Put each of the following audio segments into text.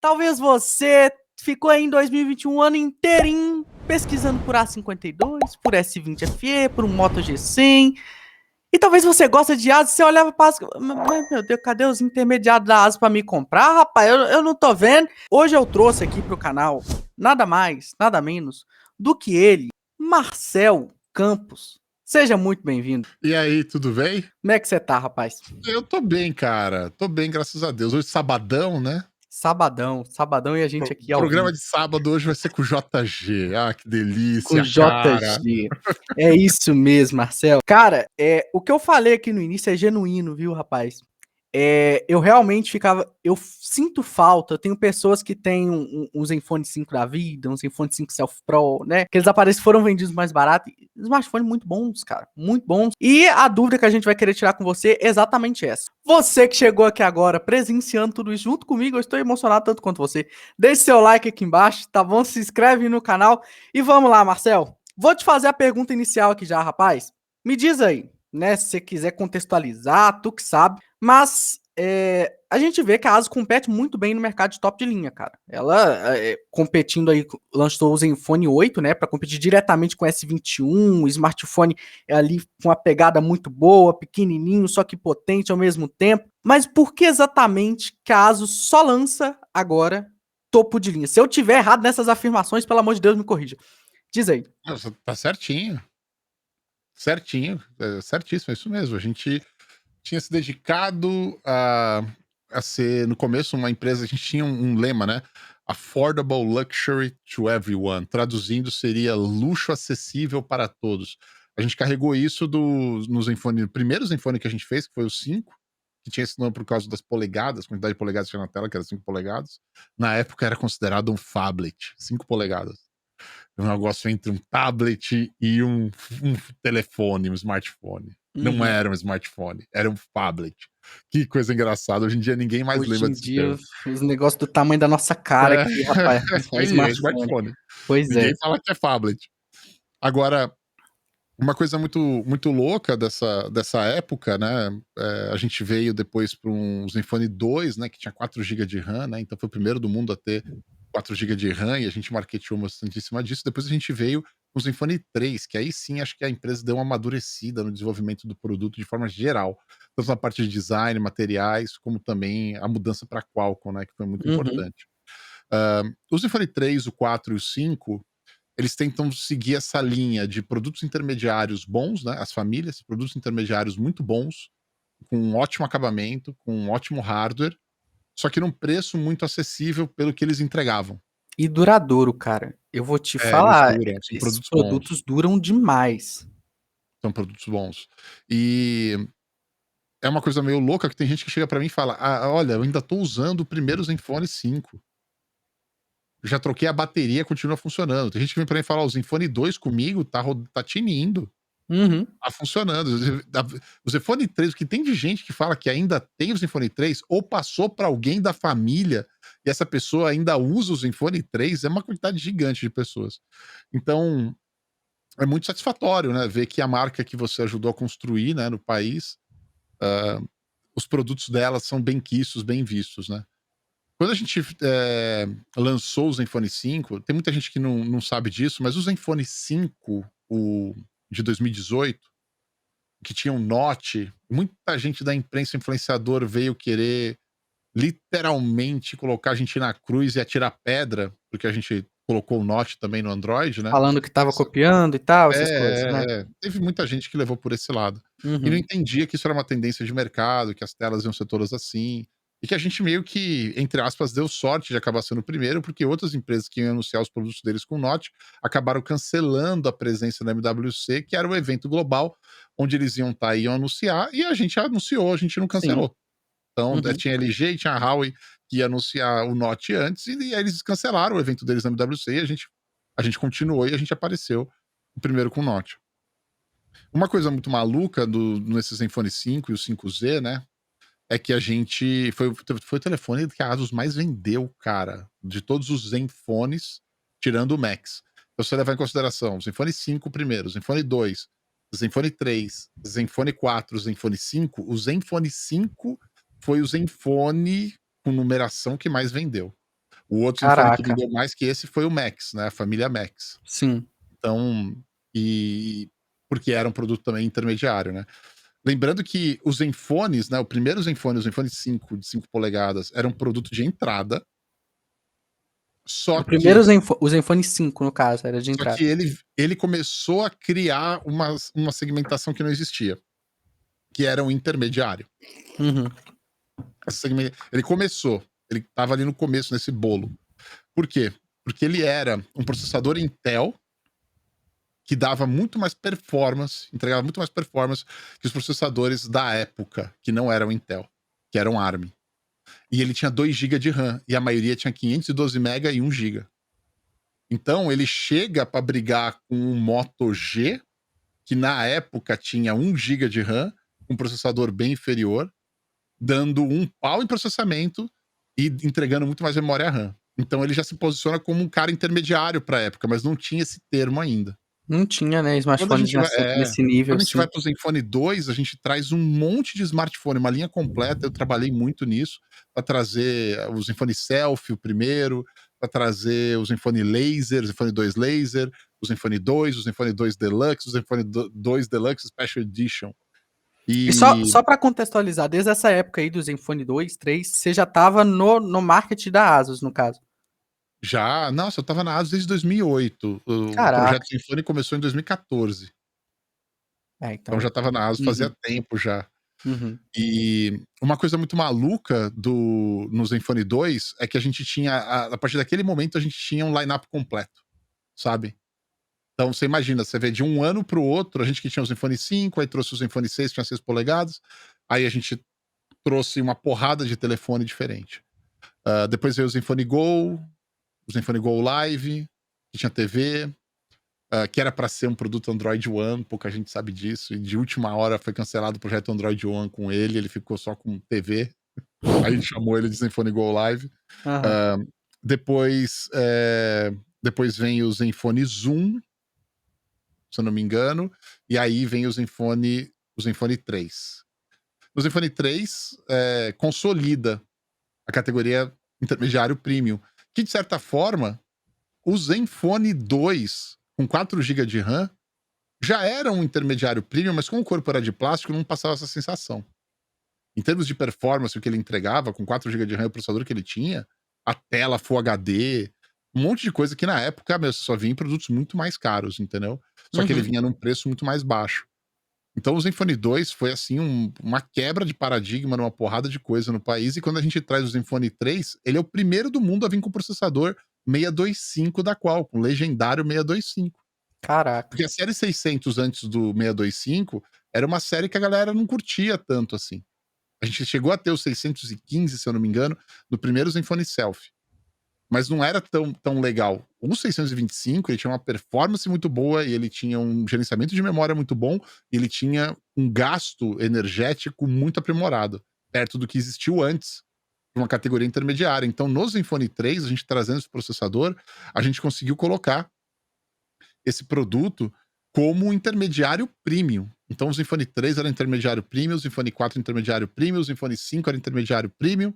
Talvez você ficou aí em 2021 o ano inteirinho pesquisando por A52, por S20 FE, por um Moto G100. E talvez você goste de asa, você olhava para as... Mas, meu Deus, cadê os intermediários da asa para me comprar, rapaz? Eu não tô vendo. Hoje eu trouxe aqui pro canal nada mais, nada menos do que ele, Marcel Campos. Seja muito bem-vindo. E aí, tudo bem? Como é que você tá, rapaz? Eu tô bem, cara. Tô bem, graças a Deus. Hoje sabadão, né? Sabadão e a gente aqui ao Programa vivo. de sábado hoje vai ser com o JG. Ah, que Com delícia, cara. JG. É isso mesmo, Marcel. Cara, o que eu falei aqui no início é genuíno, viu, rapaz? Eu realmente ficava. Eu sinto falta. Eu tenho pessoas que têm um Zenfone 5 da vida, um Zenfone 5 Self Pro, né? Aqueles aparelhos foram vendidos mais barato. Smartphones muito bons, cara. Muito bons. E a dúvida que a gente vai querer tirar com você é exatamente essa. Você que chegou aqui agora, presenciando tudo isso junto comigo, eu estou emocionado tanto quanto você. Deixe seu like aqui embaixo, tá bom? Se inscreve no canal. E vamos lá, Marcel. Vou te fazer a pergunta inicial aqui já, rapaz. Me diz aí, né? Se você quiser contextualizar, tu que sabe. Mas a gente vê que a ASUS compete muito bem no mercado de top de linha, cara. Ela competindo aí, lançou o Zenfone 8, né, para competir diretamente com o S21, smartphone ali com uma pegada muito boa, pequenininho, só que potente ao mesmo tempo. Mas por que exatamente que a ASUS só lança agora topo de linha? Se eu tiver errado nessas afirmações, pelo amor de Deus, me corrija. Diz aí. Nossa, tá certinho. Certinho. Certíssimo, é isso mesmo. A gente tinha se dedicado a ser, no começo, uma empresa. A gente tinha um lema, né? Affordable Luxury to Everyone. Traduzindo, seria luxo acessível para todos. A gente carregou isso no Zenfone, o primeiro Zenfone que a gente fez, que foi o 5, que tinha esse nome por causa das polegadas, quantidade de polegadas que tinha na tela, que era 5 polegadas. Na época era considerado um phablet, 5 polegadas. Um negócio entre um tablet e um telefone, um smartphone. Não Uhum. era um smartphone, era um phablet. Que coisa engraçada. Hoje em dia ninguém mais Hoje lembra em desse dia, termo. os negócios do tamanho da nossa cara É, aqui, rapaz, é um é smartphone. smartphone. Pois é. Ninguém fala que é phablet. Agora, uma coisa muito, muito louca dessa época, né? A gente veio depois para um Zenfone 2, né? Que tinha 4 GB de RAM, né? Então foi o primeiro do mundo a ter 4 GB de RAM e a gente marketeou bastante em cima disso. Depois a gente veio com o Zenfone 3, que aí sim acho que a empresa deu uma amadurecida no desenvolvimento do produto de forma geral. Tanto na parte de design, materiais, como também a mudança para Qualcomm, né? Que foi muito Uhum. importante. O Zenfone 3, o 4 e o 5 eles tentam seguir essa linha de produtos intermediários bons, né? As famílias, produtos intermediários muito bons, com um ótimo acabamento, com um ótimo hardware, só que num preço muito acessível pelo que eles entregavam. E duradouro, cara. Eu vou te Eles falar, duram, são esses produtos bons. produtos duram demais. São produtos bons. E é uma coisa meio louca que tem gente que chega pra mim e fala: "Ah, olha, eu ainda tô usando o primeiro Zenfone 5. Já troquei a bateria, continua funcionando". Tem gente que vem pra mim e fala: "Ó, o Zenfone 2 comigo tá tinindo". Uhum. Tá funcionando. O Zenfone 3, o que tem de gente que fala que ainda tem o Zenfone 3 ou passou para alguém da família e essa pessoa ainda usa o Zenfone 3, é uma quantidade gigante de pessoas. Então, é muito satisfatório, né, ver que a marca que você ajudou a construir, né, no país, os produtos dela são bem quistos, bem vistos, né. Quando a gente, lançou o Zenfone 5, tem muita gente que não sabe disso, mas o Zenfone 5, o de 2018, que tinha um Note, muita gente da imprensa influenciador veio querer literalmente colocar a gente na cruz e atirar pedra, porque a gente colocou o Note também no Android, né. Falando que tava Essa copiando e tal, essas coisas, né? Teve muita gente que levou por esse lado. E não Uhum. entendia que isso era uma tendência de mercado, que as telas iam ser todas assim, e que a gente meio que, entre aspas, deu sorte de acabar sendo o primeiro, porque outras empresas que iam anunciar os produtos deles com Note, acabaram cancelando a presença da MWC, que era o evento global, onde eles iam estar e iam anunciar, e a gente anunciou, a gente não Sim. cancelou. Então, Uhum. tinha LG e tinha Huawei que ia anunciar o Note antes, e aí eles cancelaram o evento deles na MWC, e a gente continuou e a gente apareceu o primeiro com o Note. Uma coisa muito maluca nesse Zenfone 5 e o 5Z, né, é que a gente foi o telefone que a Asus mais vendeu, cara, de todos os Zenfones, tirando o Max. Então, se você levar em consideração o Zenfone 5 primeiro, o Zenfone 2, o Zenfone 3, o Zenfone 4, o Zenfone 5, o Zenfone 5 foi o Zenfone com numeração que mais vendeu. O outro Zenfone que Caraca. vendeu mais que esse foi o Max, né, a família Max. Sim. Então, porque era um produto também intermediário, né. Lembrando que os Zenfones, né, o primeiro Zenfone, o Zenfone 5 de 5 polegadas, era um produto de entrada, só O primeiro que O Zenfone 5, no caso, era de só que entrada. ele começou a criar uma segmentação que não existia, que era um intermediário. Uhum. Ele começou, ele estava ali no começo nesse bolo. Por quê? Porque ele era um processador Intel que dava muito mais performance, entregava muito mais performance que os processadores da época, que não eram Intel, que eram ARM. E ele tinha 2 GB de RAM, e a maioria tinha 512 MB e 1 GB. Então ele chega para brigar com o Moto G, que na época tinha 1 GB de RAM, um processador bem inferior, dando um pau em processamento e entregando muito mais memória RAM. Então ele já se posiciona como um cara intermediário para a época, mas não tinha esse termo ainda. Não tinha, né, Quando a smartphones gente vai nesse nível, quando a gente assim. vai para o Zenfone 2, a gente traz um monte de smartphone, uma linha completa. Eu trabalhei muito nisso, para trazer o Zenfone Selfie, o primeiro, para trazer o Zenfone Laser, o Zenfone 2 Laser, o Zenfone 2, o Zenfone 2 Deluxe, o Zenfone 2 Deluxe Special Edition. E só, E só para contextualizar, desde essa época aí do Zenfone 2, 3, você já tava no marketing da Asus, no caso. já, nossa, eu estava na ASUS desde 2008. O projeto Caraca. Zenfone começou em 2014. É, Então já então. estava na ASUS fazia Uhum, tempo já. uhum. E uma coisa muito maluca no Zenfone 2 é que a gente tinha, a partir daquele momento, a gente tinha um line-up completo, sabe? Então você imagina, você vê de um ano para o outro, a gente que tinha o Zenfone 5, aí trouxe o Zenfone 6, que tinha 6 polegadas, aí a gente trouxe uma porrada de telefone diferente. Depois veio o Zenfone Go Live, que tinha TV, que era para ser um produto Android One, pouca gente sabe disso, e de última hora foi cancelado o projeto Android One com ele ficou só com TV. Aí a gente chamou ele de Zenfone Go Live. Aham. Ah, depois, depois vem o Zenfone Zoom, se eu não me engano, e aí vem o Zenfone 3. O Zenfone 3 consolida a categoria intermediário premium, que de certa forma, o Zenfone 2 com 4 GB de RAM já era um intermediário premium, mas com o corpo era de plástico não passava essa sensação. Em termos de performance, o que ele entregava com 4 GB de RAM e o processador que ele tinha, a tela Full HD, um monte de coisa que na época, meu, só vinha em produtos muito mais caros, entendeu? Só que ele Uhum. vinha num preço muito mais baixo. Então o Zenfone 2 foi assim uma quebra de paradigma numa porrada de coisa no país, e quando a gente traz o Zenfone 3, ele é o primeiro do mundo a vir com o processador 625 da Qualcomm, legendário 625. Caraca. Porque a série 600 antes do 625 era uma série que a galera não curtia tanto assim. A gente chegou a ter o 615, se eu não me engano, no primeiro Zenfone Selfie. Mas não era tão legal. O 625, ele tinha uma performance muito boa e ele tinha um gerenciamento de memória muito bom e ele tinha um gasto energético muito aprimorado, perto do que existiu antes, uma categoria intermediária. Então, no Zenfone 3, a gente trazendo esse processador, a gente conseguiu colocar esse produto como um intermediário premium. Então o Zenfone 3 era intermediário premium, o Zenfone 4 intermediário premium, o Zenfone 5 era intermediário premium,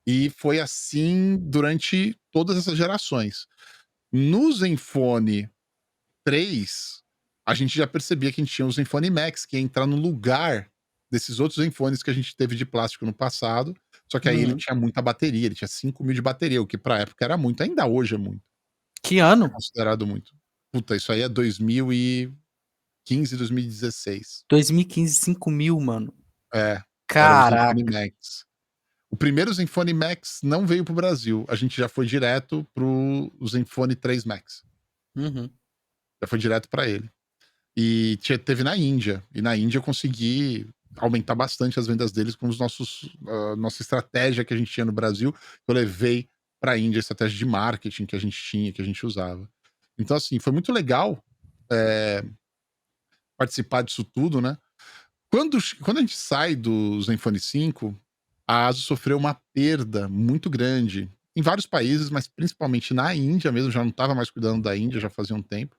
e foi assim durante todas essas gerações. No Zenfone 3, a gente já percebia que a gente tinha o Zenfone Max, que ia entrar no lugar desses outros Zenfones que a gente teve de plástico no passado, só que aí ele Uhum. tinha muita bateria, ele tinha 5.000 de bateria, o que pra época era muito, ainda hoje é muito, Que é ano? considerado muito. Puta, isso aí é 2015, 2016. 2015, 5.000, mano. Era o Zenfone Caraca. Max. O primeiro Zenfone Max não veio pro Brasil, a gente já foi direto pro Zenfone 3 Max. Uhum. Já foi direto pra ele. E teve na Índia, e na Índia eu consegui aumentar bastante as vendas deles com os nossa estratégia que a gente tinha no Brasil, eu levei pra Índia, a estratégia de marketing que a gente tinha, que a gente usava. Então assim, foi muito legal, eh, participar disso tudo, né. Quando a gente sai do Zenfone 5, a ASUS sofreu uma perda muito grande em vários países, mas principalmente na Índia mesmo, já não estava mais cuidando da Índia, já fazia um tempo,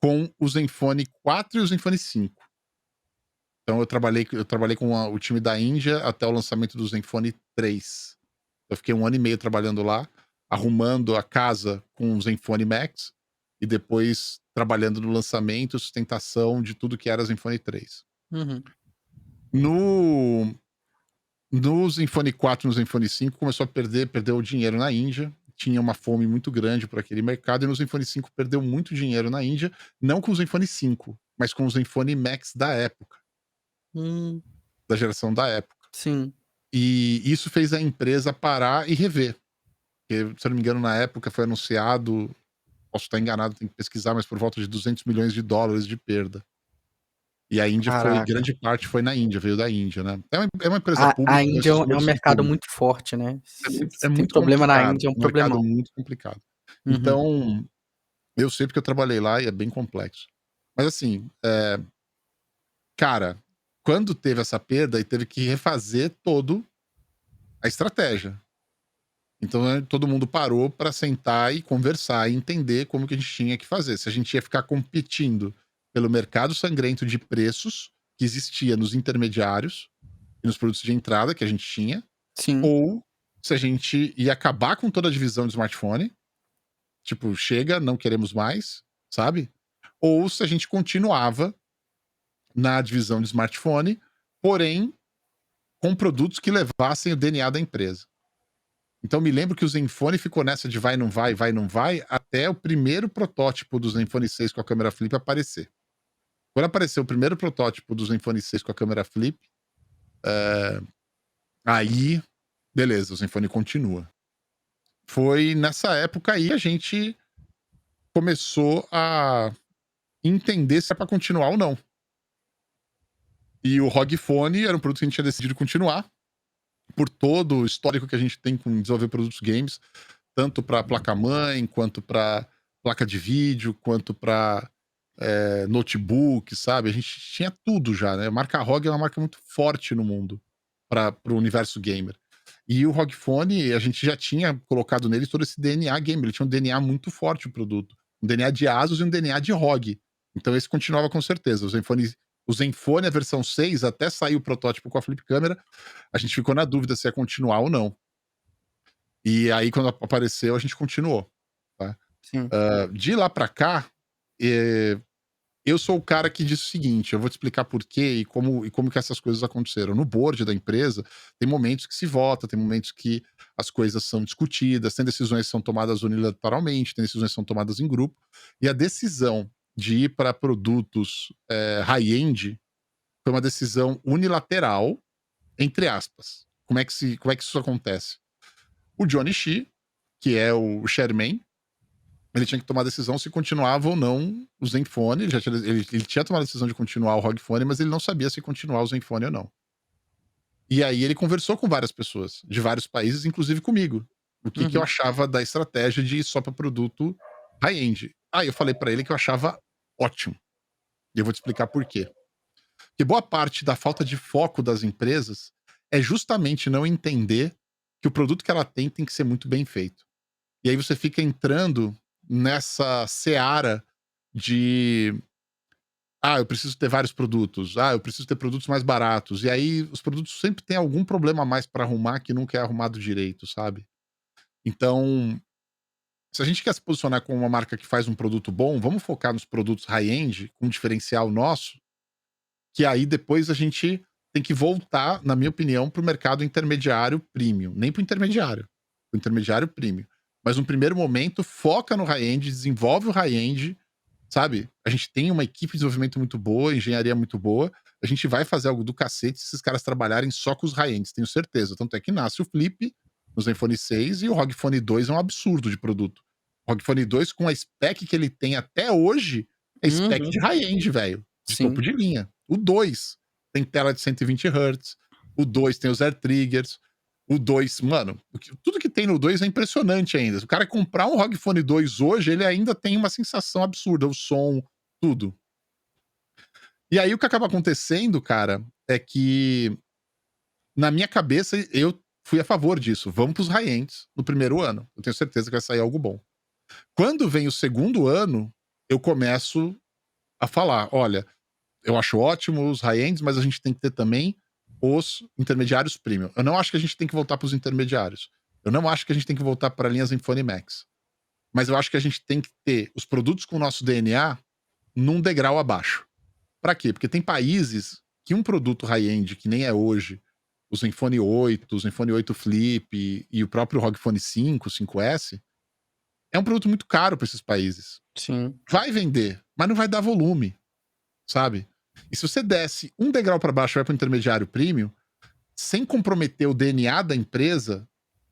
com o Zenfone 4 e o Zenfone 5. Então eu trabalhei com o time da Índia até o lançamento do Zenfone 3. Eu fiquei 1 ano e meio trabalhando lá, arrumando a casa com o Zenfone Max e depois trabalhando no lançamento, sustentação de tudo que era Zenfone 3. Uhum. No Zenfone 4 e no Zenfone 5 começou a perdeu o dinheiro na Índia, tinha uma fome muito grande por aquele mercado, e no Zenfone 5 perdeu muito dinheiro na Índia, não com o Zenfone 5, mas com o Zenfone Max da época, Hum, da geração da época. sim. E isso fez a empresa parar e rever. Porque, se eu não me engano, na época foi anunciado, posso estar enganado, tem que pesquisar, mas por volta de 200 milhões de dólares de perda. E a Índia foi, Caraca. grande parte foi na Índia, veio da Índia, né? É uma empresa A pública, então Índia esses é um números são mercado públicos. muito forte, né. É Se tem muito problema na complicado, Índia, é um um mercado problemão. muito complicado. Uhum. Então, eu sei porque eu trabalhei lá e é bem complexo. Mas assim, cara, quando teve essa perda e teve que refazer todo a estratégia. Então, todo mundo parou para sentar e conversar e entender como que a gente tinha que fazer. Se a gente ia ficar competindo pelo mercado sangrento de preços que existia nos intermediários e nos produtos de entrada que a gente tinha, Sim. ou se a gente ia acabar com toda a divisão de smartphone, tipo, chega, não queremos mais, sabe? Ou se a gente continuava na divisão de smartphone, porém com produtos que levassem o DNA da empresa. Então me lembro que o Zenfone ficou nessa de vai, não vai, até o primeiro protótipo do Zenfone 6 com a câmera flip aparecer. Quando apareceu o primeiro protótipo do Zenfone 6 com a câmera flip, aí, beleza, o Zenfone continua. Foi nessa época aí a gente começou a entender se é para continuar ou não. E o ROG Phone era um produto que a gente tinha decidido continuar, por todo o histórico que a gente tem com desenvolver produtos games, tanto para placa-mãe, quanto para placa de vídeo, quanto para notebook, sabe? A gente tinha tudo já, né? A marca ROG é uma marca muito forte no mundo para o universo gamer. E o ROG Phone, a gente já tinha colocado nele todo esse DNA gamer. Ele tinha um DNA muito forte, o produto. Um DNA de Asus e um DNA de ROG. Então esse continuava com certeza. O Zenfone, a versão 6, até sair o protótipo com a flip câmera, a gente ficou na dúvida se ia continuar ou não. E aí, quando apareceu, a gente continuou. Tá? Sim. De lá pra cá, eu sou o cara que diz o seguinte: eu vou te explicar por quê e como que essas coisas aconteceram. No board da empresa, tem momentos que se vota, tem momentos que as coisas são discutidas, tem decisões que são tomadas unilateralmente, tem decisões que são tomadas em grupo. E a decisão de ir para produtos high-end foi uma decisão unilateral, entre aspas. Como é que isso acontece? O Johnny Shi, que é o chairman, ele tinha que tomar a decisão se continuava ou não o Zenfone. Ele tinha tomado a decisão de continuar o ROG Phone, mas ele não sabia se continuar o Zenfone ou não. E aí ele conversou com várias pessoas de vários países, inclusive comigo. O que eu Uhum. achava da estratégia de ir só para produto high-end. Aí eu falei para ele que eu achava ótimo. E eu vou te explicar por quê. Porque boa parte da falta de foco das empresas é justamente não entender que o produto que ela tem que ser muito bem feito. E aí você fica entrando nessa seara de eu preciso ter vários produtos, eu preciso ter produtos mais baratos. E aí os produtos sempre têm algum problema a mais para arrumar que nunca é arrumado direito, sabe? Então, se a gente quer se posicionar como uma marca que faz um produto bom, vamos focar nos produtos high-end, com um diferencial nosso, que aí depois a gente tem que voltar, na minha opinião, para o mercado intermediário premium. Nem para o intermediário, para o intermediário premium. Mas no primeiro momento, foca no high-end, desenvolve o high-end, sabe? A gente tem uma equipe de desenvolvimento muito boa, engenharia muito boa. A gente vai fazer algo do cacete se esses caras trabalharem só com os high-ends, tenho certeza. Tanto é que nasce o Flip no Zenfone 6 e o ROG Phone 2 é um absurdo de produto. O ROG Phone 2, com a spec que ele tem até hoje, é spec Uhum. de high-end, velho. De Sim. topo de linha. O 2 tem tela de 120 Hz. O 2 tem os air triggers. O 2, mano, tudo que tem no 2 é impressionante ainda. Se o cara comprar um ROG Phone 2 hoje, ele ainda tem uma sensação absurda, o som, tudo. E aí o que acaba acontecendo, cara, é que na minha cabeça eu fui a favor disso. Vamos pros high-ends no primeiro ano. Eu tenho certeza que vai sair algo bom. Quando vem o segundo ano, eu começo a falar: olha, eu acho ótimo os high-ends, mas a gente tem que ter também os intermediários premium. Eu não acho que a gente tem que voltar para os intermediários. Eu não acho que a gente tem que voltar para linhas Zenfone Max. Mas eu acho que a gente tem que ter os produtos com o nosso DNA num degrau abaixo. Para quê? Porque tem países que um produto high-end, que nem é hoje, o Zenfone 8, o Zenfone 8 Flip e o próprio ROG Phone 5, 5S, é um produto muito caro para esses países. Sim. Vai vender, mas não vai dar volume, sabe? E se você desce um degrau para baixo e vai para o intermediário premium, sem comprometer o DNA da empresa,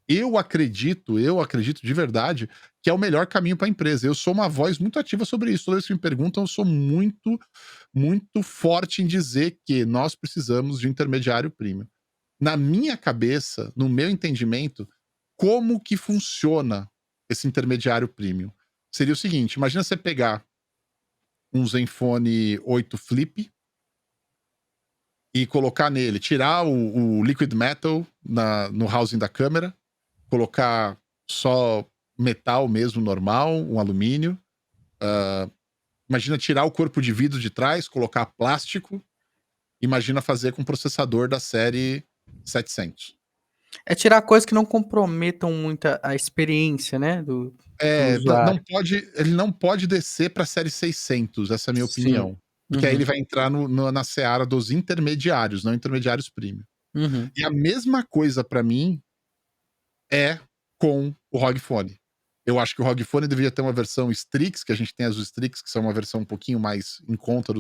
eu acredito de verdade que é o melhor caminho para a empresa. Eu sou uma voz muito ativa sobre isso. Toda vez que me perguntam, eu sou muito, muito forte em dizer que nós precisamos de intermediário premium. Na minha cabeça, no meu entendimento, como que funciona esse intermediário premium? Seria o seguinte: imagina você pegar um Zenfone 8 Flip e colocar nele, tirar o Liquid Metal no housing da câmera, colocar só metal mesmo, normal, um alumínio. Imagina tirar o corpo de vidro de trás, colocar plástico. Imagina fazer com processador da série 700. É tirar coisas que não comprometam muito a experiência, né, do Não usuário. pode, ele não pode descer para a série 600, essa é a minha Sim. opinião. Porque aí Uhum. ele vai entrar na seara dos intermediários, não intermediários premium. Uhum. E a mesma coisa para mim é com o ROG Phone. Eu acho que o ROG Phone deveria ter uma versão Strix, que a gente tem as Strix, que são uma versão um pouquinho mais em conta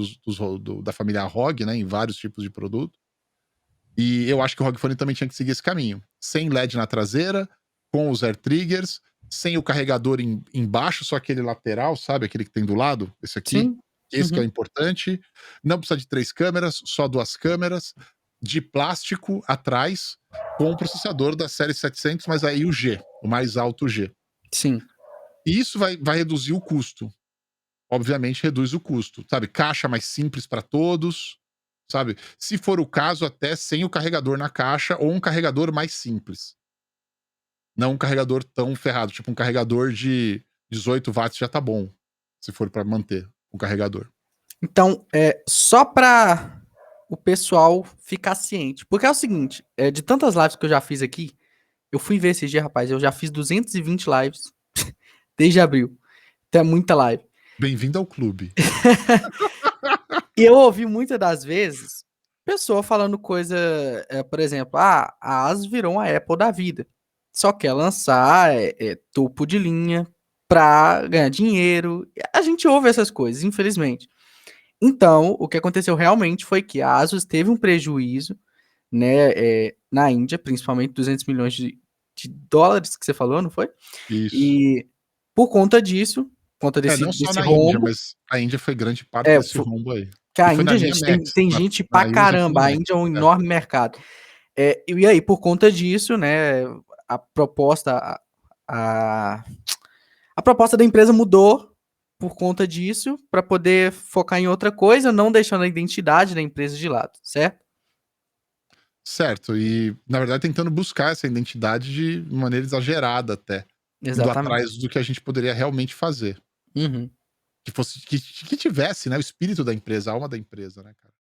da família ROG, né, em vários tipos de produto. E eu acho que o ROG Phone também tinha que seguir esse caminho. Sem LED na traseira, com os air triggers, sem o carregador embaixo, só aquele lateral, sabe? Aquele que tem do lado, esse aqui. Sim. Esse que é o Uhum. importante. Não precisa de 3 câmeras, só 2 câmeras. De plástico atrás, com o processador da série 700, mas aí o G, o mais alto G. Sim. E isso vai reduzir o custo. Obviamente reduz o custo, sabe? Caixa mais simples para todos, sabe? Se for o caso, até sem o carregador na caixa ou um carregador mais simples. Não um carregador tão ferrado, tipo um carregador de 18 watts já tá bom, se for para manter o carregador. Então, só para o pessoal ficar ciente. Porque é o seguinte, de tantas lives que eu já fiz aqui, eu fui ver esses dias, rapaz, eu já fiz 220 lives desde abril. Então é muita live. Bem-vindo ao clube. E eu ouvi muitas das vezes pessoa falando coisa, por exemplo, a ASUS virou uma Apple da vida. Só quer lançar topo de linha pra ganhar dinheiro. A gente ouve essas coisas, infelizmente. Então, o que aconteceu realmente foi que a ASUS teve um prejuízo, né, na Índia, principalmente 200 milhões de dólares que você falou, não foi? Isso. E por conta disso, por conta Não só desse na Índia, rombo, mas a Índia foi grande parte desse foi, rombo aí. que E a foi na Índia, linha gente, Max, tem gente pra aí o Zenfone caramba, a Max. Índia é um enorme mercado. E aí, por conta disso, né, a proposta, a proposta da empresa mudou por conta disso, para poder focar em outra coisa, não deixando a identidade da empresa de lado, certo? Certo, e na verdade tentando buscar essa identidade de maneira exagerada até, indo Exatamente. atrás do que a gente poderia realmente fazer. Uhum. Que tivesse, né, o espírito da empresa, a alma da empresa, né, cara.